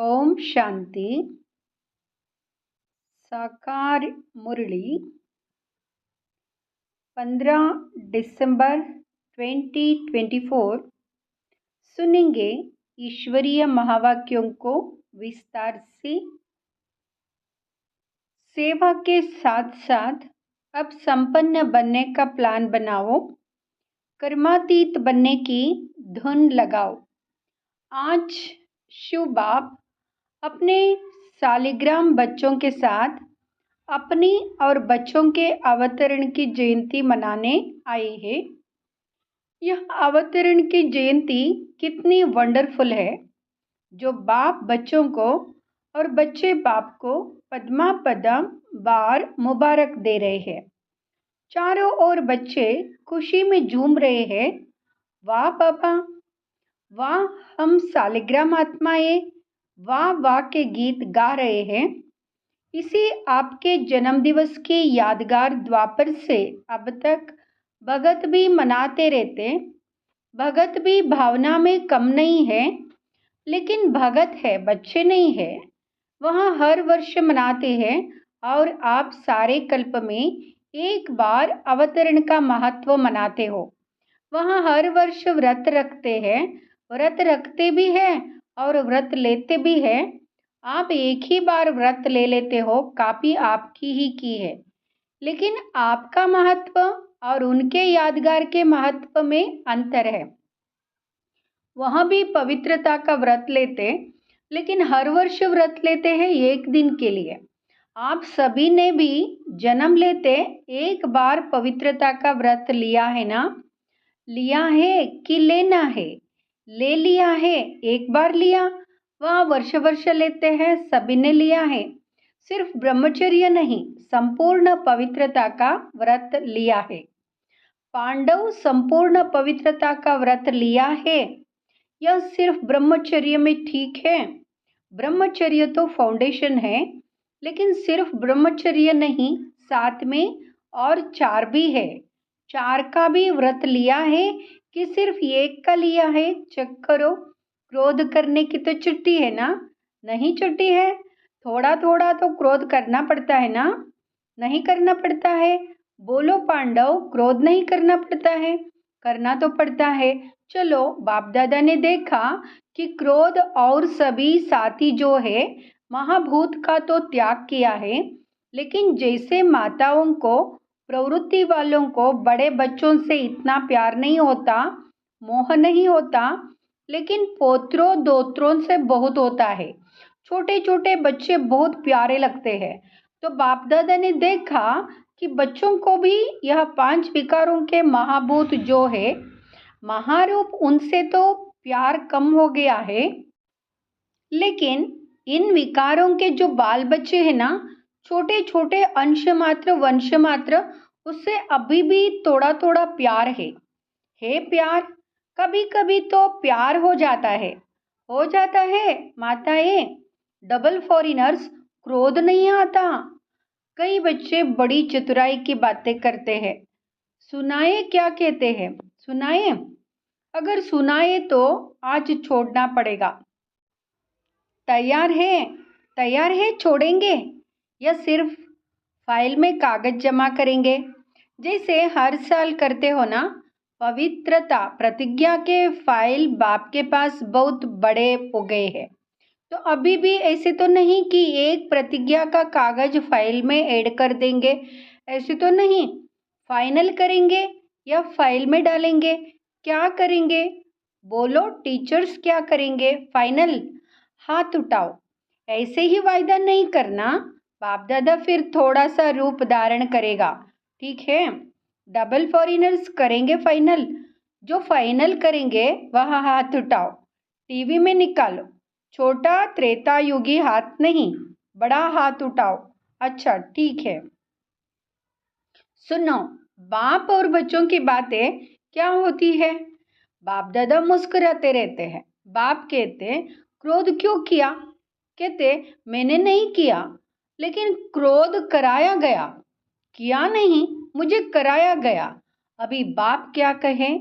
ओम शांति। साकार मुरली 15 दिसंबर 2024 सुनेंगे ईश्वरीय महावाक्यों को विस्तार से। सेवा के साथ साथ अब संपन्न बनने का प्लान बनाओ, कर्मातीत बनने की धुन लगाओ। आज शिव बाप अपने सालिग्राम बच्चों के साथ अपनी और बच्चों के अवतरण की जयंती मनाने आए हैं। यह अवतरण की जयंती कितनी वंडरफुल है, जो बाप बच्चों को और बच्चे बाप को पद्मा पदम बार मुबारक दे रहे हैं। चारों ओर बच्चे खुशी में झूम रहे हैं। वाह बाबा, वाह हम सालिग्राम आत्माएं, वाह वाह के गीत गा रहे हैं। इसी आपके जन्मदिवस की यादगार द्वापर से अब तक भगत भी मनाते रहते। भगत भी भावना में कम नहीं है, लेकिन भगत है, बच्चे नहीं है। वहाँ हर वर्ष मनाते हैं और आप सारे कल्प में एक बार अवतरण का महत्व मनाते हो। वहाँ हर वर्ष व्रत रखते हैं, व्रत रखते भी हैं और व्रत लेते भी हैं। आप एक ही बार व्रत ले लेते हो, काफी आपकी ही की है, लेकिन आपका महत्व और उनके यादगार के महत्व में अंतर है। वहाँ भी पवित्रता का व्रत लेते, लेकिन हर वर्ष व्रत लेते हैं एक दिन के लिए। आप सभी ने भी जन्म लेते एक बार पवित्रता का व्रत लिया है ना? लिया है कि लेना है? ले लिया है, एक बार लिया। वह वर्ष वर्ष लेते हैं, सभी ने लिया है। सिर्फ ब्रह्मचर्य नहीं, संपूर्ण पवित्रता का व्रत लिया है। पांडव संपूर्ण पवित्रता का व्रत लिया है। यह सिर्फ ब्रह्मचर्य में ठीक है। ब्रह्मचर्य तो फाउंडेशन है, लेकिन सिर्फ ब्रह्मचर्य नहीं, साथ में और 4 भी है। 4 का भी व्रत लिया है कि सिर्फ एक का लिया है? चेक करो। क्रोध करने की तो छुट्टी है ना? नहीं छुट्टी है। थोड़ा थोड़ा तो क्रोध करना पड़ता है ना? नहीं करना पड़ता है? बोलो पांडव, क्रोध नहीं करना पड़ता है? करना तो पड़ता है। चलो, बाप दादा ने देखा कि क्रोध और सभी साथी जो है महाभूत का तो त्याग किया है, लेकिन जैसे माताओं को, प्रवृत्ति वालों को बड़े बच्चों से इतना प्यार नहीं होता, मोह नहीं होता, लेकिन पोत्रों दोत्रों से बहुत होता है। छोटे छोटे बच्चे बहुत प्यारे लगते हैं। तो बाप दादा ने देखा कि बच्चों को भी यह 5 विकारों के महाभूत जो है महारूप, उनसे तो प्यार कम हो गया है, लेकिन इन विकारों के जो बाल बच्चे हैं ना, छोटे छोटे अंश मात्र वंश मात्र, उससे अभी भी थोड़ा थोड़ा प्यार है प्यार। कभी कभी तो प्यार हो जाता है माताएं। डबल फॉरिनर्स, क्रोध नहीं आता। कई बच्चे बड़ी चतुराई की बातें करते हैं। सुनाए क्या कहते हैं? सुनाए? अगर सुनाए तो आज छोड़ना पड़ेगा। तैयार है? तैयार है? छोड़ेंगे या सिर्फ फाइल में कागज जमा करेंगे, जैसे हर साल करते हो ना? पवित्रता प्रतिज्ञा के फाइल बाप के पास बहुत बड़े हो गए हैं, तो अभी भी ऐसे तो नहीं कि एक प्रतिज्ञा का कागज फाइल में ऐड कर देंगे, ऐसे तो नहीं। फाइनल करेंगे या फाइल में डालेंगे? क्या करेंगे? बोलो टीचर्स, क्या करेंगे? फाइनल। हाथ उठाओ। ऐसे ही वायदा नहीं करना, बाप दादा फिर थोड़ा सा रूप धारण करेगा, ठीक है? डबल फॉरिनर्स करेंगे फाइनल। जो फाइनल करेंगे वह हाथ उठाओ, टीवी में निकालो। छोटा त्रेता युगी हाथ नहीं, बड़ा हाथ उठाओ। अच्छा, ठीक है। सुनो, बाप और बच्चों की बातें क्या होती है? बाप दादा मुस्कुराते रहते हैं। बाप कहते, क्रोध क्यों किया? कहते, मैंने नहीं किया, लेकिन क्रोध कराया गया। किया नहीं, मुझे कराया गया। अभी बाप क्या कहें?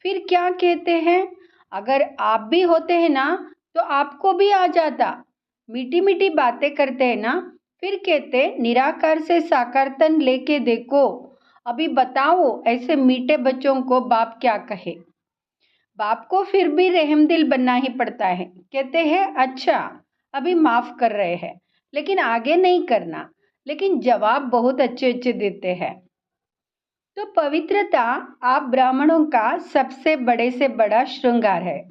फिर क्या कहते हैं? अगर आप भी होते हैं ना, तो आपको भी आ जाता। मीठी मीठी बातें करते हैं ना, फिर कहते निराकार से साकार तन लेके देखो। अभी बताओ ऐसे मीठे बच्चों को बाप क्या कहे। बाप को फिर भी रहमदिल बनना ही पड़ता है। कहते हैं अच्छा अभी माफ कर रहे हैं लेकिन आगे नहीं करना। लेकिन जवाब बहुत अच्छे अच्छे देते हैं। तो पवित्रता आप ब्राह्मणों का सबसे बड़े से बड़ा श्रृंगार है।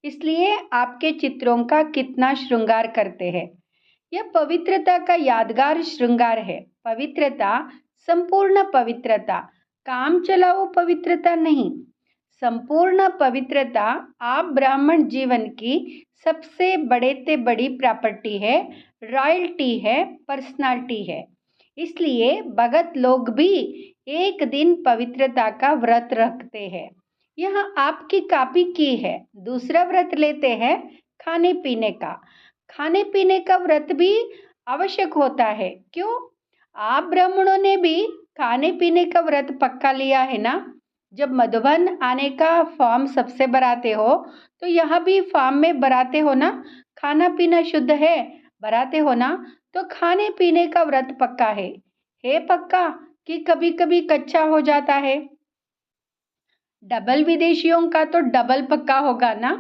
इसलिए आपके चित्रों का कितना श्रृंगार करते हैं। यह पवित्रता का यादगार श्रृंगार है। पवित्रता, संपूर्ण पवित्रता, काम चलाओ पवित्रता नहीं। संपूर्ण पवित्रता आप ब्राह्मण जीवन की सबसे बड़े से बड़ी प्रॉपर्टी है, रॉयल्टी है, पर्सनालिटी है। इसलिए भगत लोग भी एक दिन पवित्रता का व्रत रखते हैं। यह आपकी कॉपी की है। दूसरा व्रत लेते हैं खाने पीने का। खाने पीने का व्रत भी आवश्यक होता है। क्यों? आप ब्राह्मणों ने भी खाने पीने का व्रत पक्का लिया है ना। जब मधुबन आने का फॉर्म सबसे भराते हो तो यहाँ भी फॉर्म में भराते हो ना, खाना पीना शुद्ध है, भराते हो ना। तो खाने पीने का व्रत पक्का है पक्का कि कभी कभी कच्चा हो जाता है। डबल विदेशियों का तो डबल पक्का होगा ना।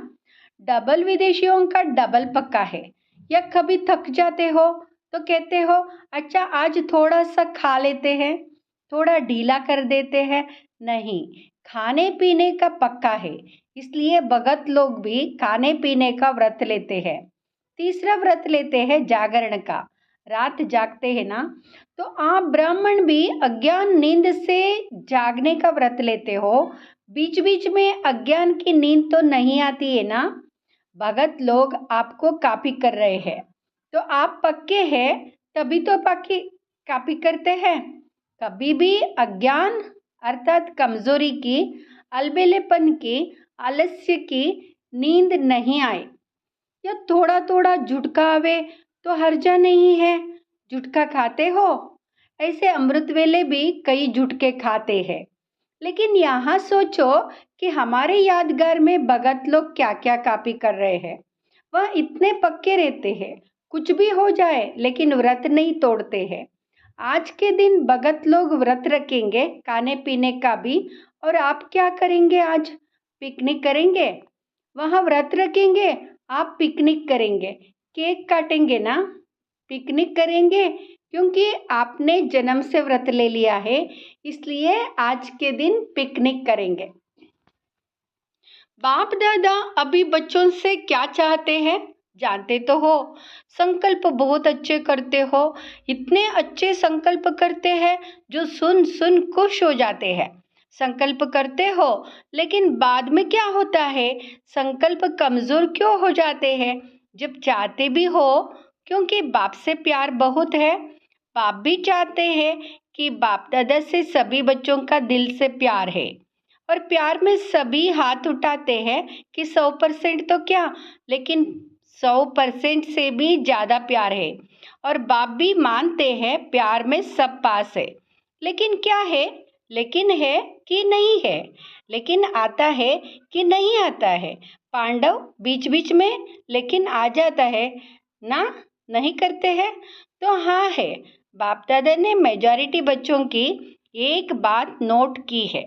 डबल विदेशियों का डबल पक्का है। या कभी थक जाते हो तो कहते हो अच्छा आज थोड़ा सा खा लेते हैं, थोड़ा ढीला कर देते हैं। नहीं, खाने पीने का पक्का है। इसलिए भगत लोग भी खाने पीने का व्रत लेते हैं। तीसरा व्रत लेते हैं जागरण का। रात जागते हैं ना। तो आप ब्राह्मण भी अज्ञान नींद से जागने का व्रत लेते हो। बीच बीच में अज्ञान की नींद तो नहीं आती है ना। भगत लोग आपको कॉपी कर रहे हैं तो आप पक्के हैं तभी तो पक्की कॉपी करते हैं। कभी भी अज्ञान अर्थात कमजोरी की, अलबेलेपन की, आलस्य की नींद नहीं आए। या थोड़ा थोड़ा झुटका आवे तो हर्जा नहीं है। झुटका खाते हो? ऐसे अमृत वेले भी कई झुटके खाते हैं। लेकिन यहाँ सोचो कि हमारे यादगार में भगत लोग क्या क्या कॉपी कर रहे हैं। वह इतने पक्के रहते हैं, कुछ भी हो जाए लेकिन व्रत नहीं तोड़ते हैं। आज के दिन भगत लोग व्रत रखेंगे खाने पीने का भी। और आप क्या करेंगे आज? पिकनिक करेंगे। वहाँ व्रत रखेंगे, आप पिकनिक करेंगे, केक काटेंगे ना। पिकनिक करेंगे क्योंकि आपने जन्म से व्रत ले लिया है। इसलिए आज के दिन पिकनिक करेंगे। बाप दादा अभी बच्चों से क्या चाहते हैं जानते तो हो। संकल्प बहुत अच्छे करते हो। इतने अच्छे संकल्प करते हैं जो सुन सुन खुश हो जाते हैं। संकल्प करते हो लेकिन बाद में क्या होता है? संकल्प कमजोर क्यों हो जाते हैं जब चाहते भी हो? क्योंकि बाप से प्यार बहुत है। बाप भी चाहते हैं कि बाप दादा से सभी बच्चों का दिल से प्यार है। और प्यार में सभी हाथ उठाते हैं कि 100% तो क्या, लेकिन 100% से भी ज़्यादा प्यार है। और बाप भी मानते हैं प्यार में सब पास है। लेकिन क्या है? लेकिन है कि नहीं है? लेकिन आता है कि नहीं आता है? पांडव बीच बीच में लेकिन आ जाता है ना, नहीं करते हैं? तो हाँ है। बाप दादा ने मेजॉरिटी बच्चों की एक बात नोट की है।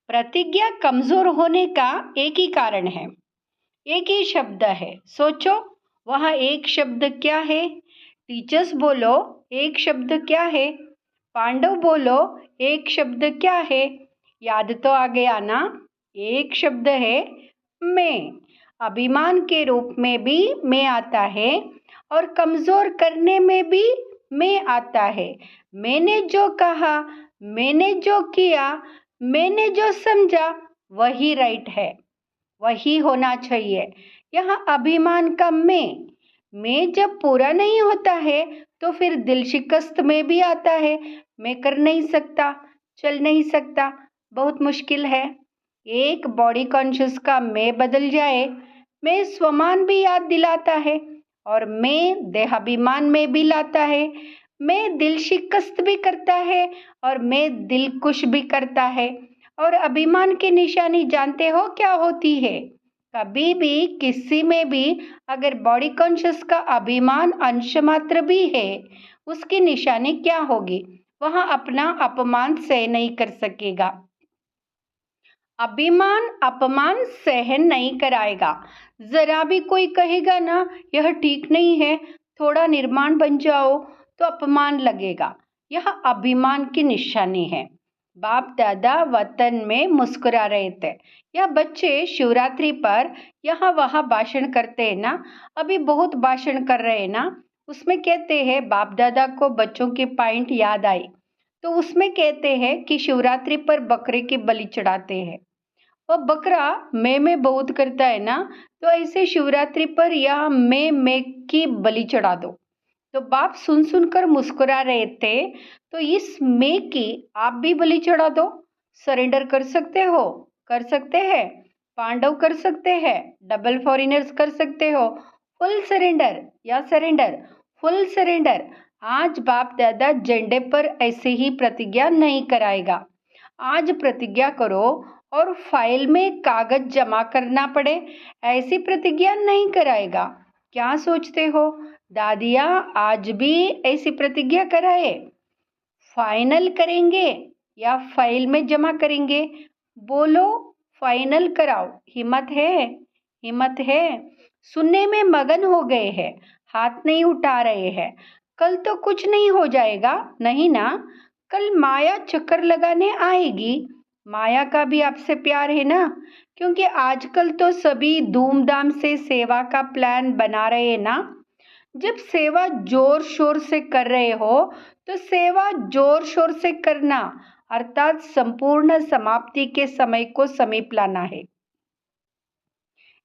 प्रतिज्ञा कमजोर होने का एक ही कारण है, एक ही शब्द है। सोचो वह एक शब्द क्या है? टीचर्स बोलो एक शब्द क्या है? पांडव बोलो एक शब्द क्या है? याद तो आ गया ना? एक शब्द है मैं। अभिमान के रूप में भी मैं आता है और कमजोर करने में भी मैं आता है। मैंने जो कहा, मैंने जो किया, मैंने जो समझा वही राइट है, वही होना चाहिए। यहाँ अभिमान का मैं जब पूरा नहीं होता है तो फिर दिल शिकस्त में भी आता है। मैं कर नहीं सकता, चल नहीं सकता, बहुत मुश्किल है। एक बॉडी कॉन्शियस का मैं बदल जाए, मैं स्वमान भी याद दिलाता है और मैं देहाभिमान में भी लाता है। मैं दिल शिकस्त भी करता है और मैं दिल खुश भी करता है। और अभिमान की निशानी जानते हो क्या होती है? कभी भी किसी में भी अगर बॉडी कॉन्शियस का अभिमान अंश मात्र भी है, उसकी निशानी क्या होगी? वह अपना अपमान सह नहीं कर सकेगा। अभिमान अपमान सहन नहीं कराएगा। जरा भी कोई कहेगा ना यह ठीक नहीं है, थोड़ा निर्माण बन जाओ, तो अपमान लगेगा। यह अभिमान की निशानी है। बाप दादा वतन में मुस्कुरा रहे थे। यह बच्चे शिवरात्रि पर यहाँ वहाँ भाषण करते हैं ना, अभी बहुत भाषण कर रहे हैं ना, उसमें कहते हैं बाप दादा को बच्चों की पॉइंट याद आई, तो उसमें कहते हैं कि शिवरात्रि पर बकरे की बलि चढ़ाते हैं। वह बकरा मैं बहुत करता है ना, तो ऐसे शिवरात्रि पर या मैं की बलि चढ़ा दो। तो बाप सुन सुनकर मुस्कुरा रहे थे। तो इस मैं की आप भी बलि चढ़ा दो। सरेंडर कर सकते हो, कर सकते हैं। पांडव कर सकते हैं, डबल फॉरिनर्स कर सकते हो। फुल सरेंडर या सरेंडर, फुल सरेंडर। आज बाप दादा झंडे पर ऐसे ही प्रतिज्ञा नहीं कराएगा। आज प्रतिज्ञा करो और फाइल में कागज जमा करना पड़े, ऐसी प्रतिज्ञा नहीं कराएगा। क्या सोचते हो? दादिया आज भी ऐसी प्रतिज्ञा कराए? फाइनल करेंगे या फाइल में जमा करेंगे? बोलो, फाइनल कराओ। हिम्मत है? हिम्मत है? सुनने में मगन हो गए हैं, हाथ नहीं उठा रहे हैं। कल तो कुछ नहीं हो जाएगा, नहीं ना? कल माया चक्कर लगाने आएगी। माया का भी आपसे प्यार है ना? क्योंकि आजकल तो सभी धूमधाम से सेवा का प्लान बना रहे हैं ना। जब सेवा जोर शोर से कर रहे हो तो सेवा जोर शोर से करना, अर्थात संपूर्ण समाप्ति के समय को समीप लाना है।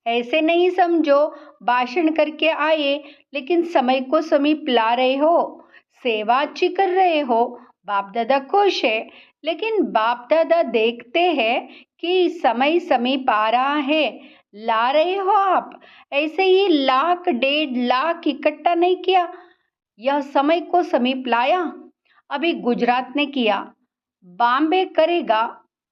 ऐसे नहीं समझो भाषण करके आए लेकिन समय को समीप ला रहे हो। सेवा अच्छी कर रहे हो, बाप दादा खुश है, लेकिन बाप दादा देखते हैं कि समय समीप आ रहा है, ला रहे हो आप। ऐसे ही 1,00,000 1,50,000 इकट्ठा नहीं किया, यह समय को समीप लाया। अभी गुजरात ने किया, बॉम्बे करेगा,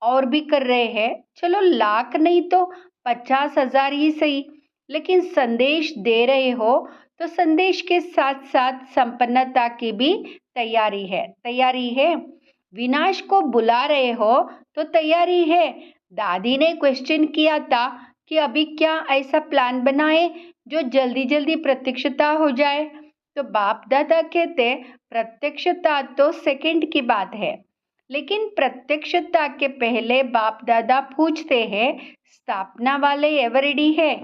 और भी कर रहे हैं। चलो 1,00,000 नहीं तो 50,000 ही सही, लेकिन संदेश दे रहे हो तो संदेश के साथ साथ संपन्नता की भी तैयारी है। तैयारी है। विनाश को बुला रहे हो तो तैयारी है। दादी ने क्वेश्चन किया था कि अभी क्या ऐसा प्लान बनाए जो जल्दी जल्दी प्रत्यक्षता हो जाए। तो बाप दादा कहते प्रत्यक्षता तो सेकंड की बात है, लेकिन प्रत्यक्षता के पहले बाप दादा पूछते हैं स्थापना वाले एवर रेडी है?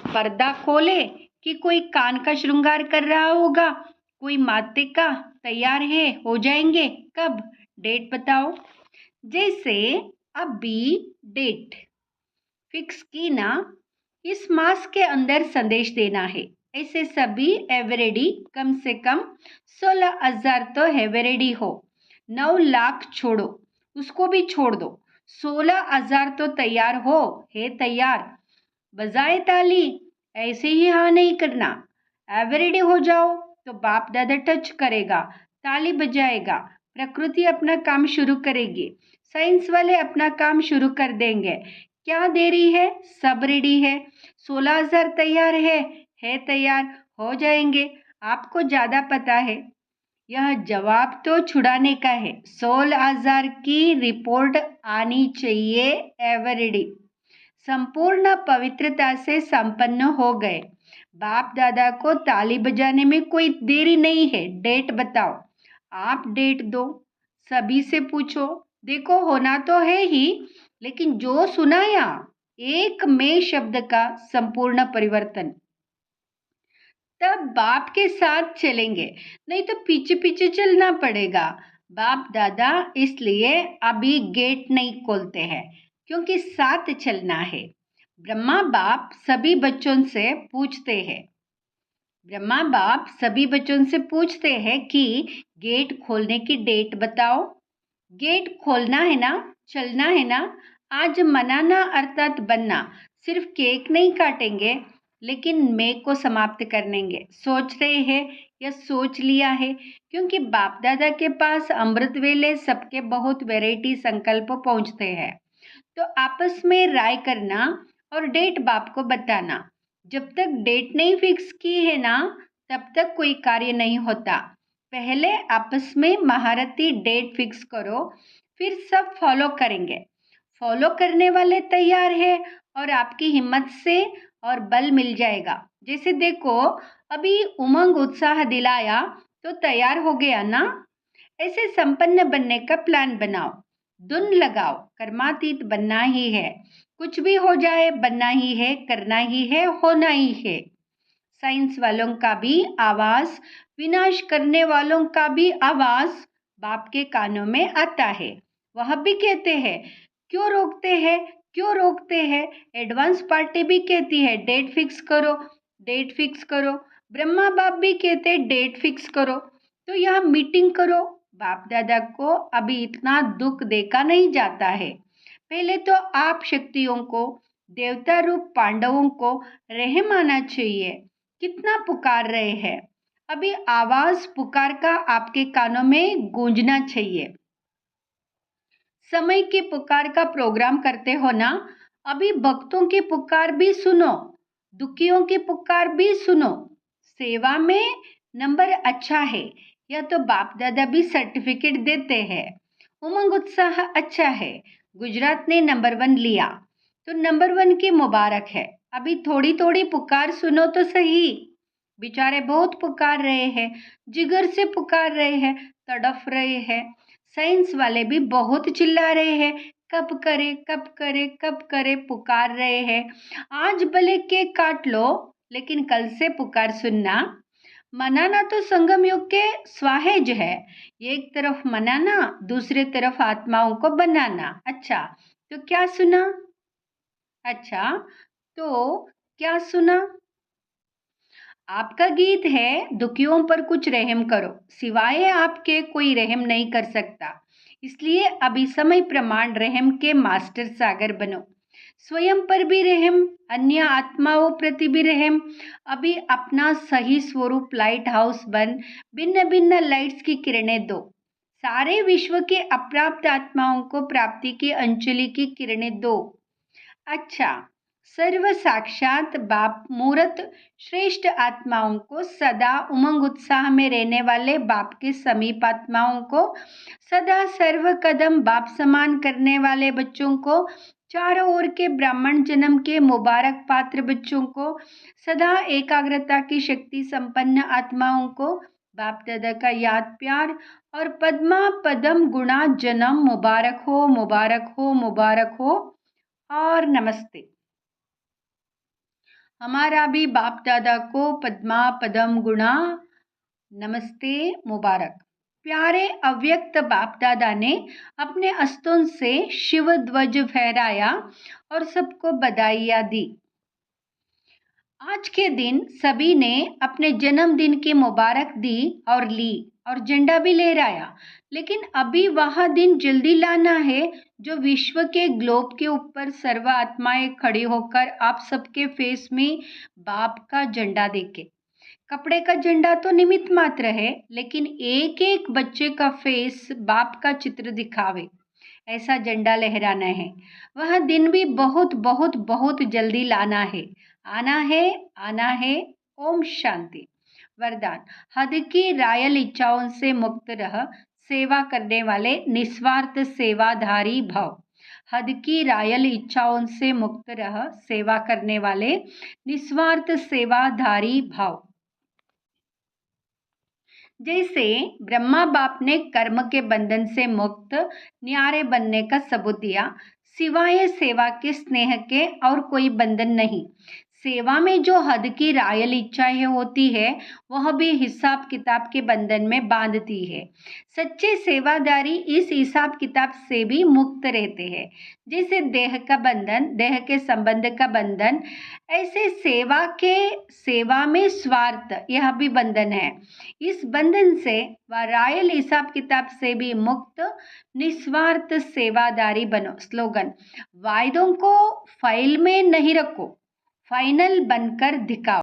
पर्दा खोले कि कोई कान का श्रृंगार कर रहा होगा, कोई माते का तैयार है, हो जाएंगे कब? डेट बताओ। जैसे अभी डेट फिक्स की ना, इस मास के अंदर संदेश देना है। ऐसे सभी एवरेडी कम से कम 16,000 तो एवरेडी हो। 9,00,000 छोड़ो, उसको भी छोड़ दो। 16,000 तो तैयार हो, है तैयार। बजाए ताली, ऐसे ही हाँ नहीं करना। एवरेडी हो जाओ तो बाप दादा टच करेगा, ताली बजाएगा, प्रकृति अपना काम शुरू करेगी, साइंस वाले अपना काम शुरू कर देंगे। क्या देरी है? सब रेडी है। 16,000 तैयार है तैयार, हो जाएंगे। आपको ज्यादा पता है। यह जवाब तो छुड़ाने का है। 16,000 की रिपोर्ट आनी चाहिए एवरेडी। संपूर्ण पवित्रता से संपन्न हो गए। बाप दादा को ताली बजाने में कोई देरी नहीं है। डेट बताओ। आप डेट दो, सभी से पूछो। देखो होना तो है ही, लेकिन जो सुनाया एक में शब्द का संपूर्ण परिवर्तन, तब बाप के साथ चलेंगे, नहीं तो पीछे पीछे चलना पड़ेगा। बाप दादा इसलिए अभी गेट नहीं खोलते हैं, क्योंकि साथ चलना है। ब्रह्मा बाप सभी बच्चों से पूछते हैं, ब्रह्मा बाप सभी बच्चों से पूछते हैं कि गेट खोलने की डेट बताओ। गेट खोलना है ना, चलना है ना। आज मनाना अर्थात बनना। सिर्फ केक नहीं काटेंगे, लेकिन मैं को समाप्त करेंगे। सोच रहे हैं या सोच लिया है? क्योंकि बाप दादा के पास अमृत वेले सबके बहुत वैरायटी संकल्प पहुंचते हैं। तो आपस में राय करना और डेट बाप को बताना। जब तक डेट नहीं फिक्स की है ना, तब तक कोई कार्य नहीं होता। पहले आपस में महारथी डेट फिक्स करो, फिर सब फॉलो करेंगे। फॉलो करने वाले तैयार है और आपकी हिम्मत से और बल मिल जाएगा। जैसे देखो, अभी उमंग उत्साह दिलाया तो तैयार हो गया ना। ऐसे संपन्न बनने का प्लान बनाओ, धुन लगाओ, कर्मातीत बनना ही है। कुछ भी हो जाए बनना ही है, करना ही है, होना ही है। साइंस वालों का भी आवाज, विनाश करने वालों का भी आवाज बाप के कानों में आता है। वह भी कहते हैं, क्यों रोकते हैं, क्यों रोकते हैं। एडवांस पार्टी भी कहती है डेट फिक्स करो, डेट फिक्स करो। ब्रह्मा बाप भी कहते हैं डेट फिक्स करो। तो यहाँ मीटिंग करो। बाप दादा को अभी इतना दुख देखा नहीं जाता है। पहले तो आप शक्तियों को, देवता रूप पांडवों को रहम आना चाहिए। कितना पुकार रहे हैं, अभी आवाज पुकार का आपके कानों में गूंजना चाहिए। समय की पुकार का प्रोग्राम करते हो ना, अभी भक्तों की पुकार भी सुनो, दुखियों की पुकार भी सुनो। सेवा में नंबर अच्छा है, या तो बाप दादा भी सर्टिफिकेट देते हैं। उमंग उत्साह अच्छा है, गुजरात ने नंबर 1 लिया, तो नंबर 1 की मुबारक है। अभी थोड़ी थोड़ी पुकार सुनो तो सही। बेचारे बहुत पुकार रहे हैं, जिगर से पुकार रहे हैं, तड़फ रहे हैं। साइंस वाले भी बहुत चिल्ला रहे हैं, कब करे कब करे कब करे, पुकार रहे हैं। आज भले केक काट लो, लेकिन कल से पुकार सुनना। मनाना तो संगम युग के स्वाहेज है। एक तरफ मनाना, दूसरे तरफ आत्माओं को बनाना। अच्छा, तो क्या सुना? अच्छा, तो क्या सुना? आपका गीत है, दुखियों पर कुछ रहम करो, सिवाय आपके कोई रहम नहीं कर सकता। इसलिए अभी समय प्रमाण रहम के मास्टर सागर बनो। स्वयं पर भी रहम, अन्य आत्माओं प्रति भी रहम। अभी अपना सही स्वरूप लाइट हाउस बन भिन्न भिन्न लाइट्स की किरणें दो। सारे विश्व के अप्राप्त आत्माओं को प्राप्ति की अंजलि की किरणें दो। अच्छा, सर्व साक्षात बाप मूर्त श्रेष्ठ आत्माओं को, सदा उमंग उत्साह में रहने वाले बाप के समीप आत्माओं को, सदा सर्व कदम बाप समान करने वाले बच्चों को, चारों ओर के ब्राह्मण जन्म के मुबारक पात्र बच्चों को, सदा एकाग्रता की शक्ति संपन्न आत्माओं को बाप दादा का याद प्यार और पद्मा पदम गुणा जन्म मुबारक हो, मुबारक हो, मुबारक हो और नमस्ते। हमारा भी बाप दादा को पद्मा पदम गुणा नमस्ते मुबारक। प्यारे अव्यक्त बाप दादा ने अपने अस्तों से शिव ध्वज फहराया और सबको बधाइयाँ दी। आज के दिन सभी ने अपने जन्मदिन की मुबारक दी और ली, और झंडा भी लहराया। लेकिन अभी वह दिन जल्दी लाना है जो विश्व के ग्लोब के ऊपर सर्व आत्माएं खड़ी होकर आप सबके फेस में बाप का झंडा देके। कपड़े का झंडा तो निमित्त मात्र है, लेकिन एक एक बच्चे का फेस बाप का चित्र दिखावे, ऐसा झंडा लहराना है। वह दिन भी बहुत बहुत बहुत जल्दी लाना है, आना है, आना है। ओम शांति। वरदान, हद की रायल इच्छाओं से मुक्त रह, सेवा करने वाले निस्वार्थ सेवाधारी भव। हद की रायल इच्छाओं से मुक्त रह, सेवा करने वाले निस्वार्थ सेवाधारी भव। जैसे ब्रह्मा बाप ने कर्म के बंधन से मुक्त न्यारे बनने का सबूत दिया, सिवाय सेवा के स्नेह के और कोई बंधन नहीं। सेवा में जो हद की रायल इच्छाएं होती है, वह भी हिसाब किताब के बंधन में बांधती है। सच्चे सेवादारी इस हिसाब किताब से भी मुक्त रहते हैं। जैसे देह का बंधन, देह के संबंध का बंधन, ऐसे सेवा में स्वार्थ, यह भी बंधन है। इस बंधन से व रायल हिसाब किताब से भी मुक्त निस्वार्थ सेवादारी बनो। स्लोगन, वायदों को फाइल में नहीं रखो, फाइनल बनकर दिखाओ।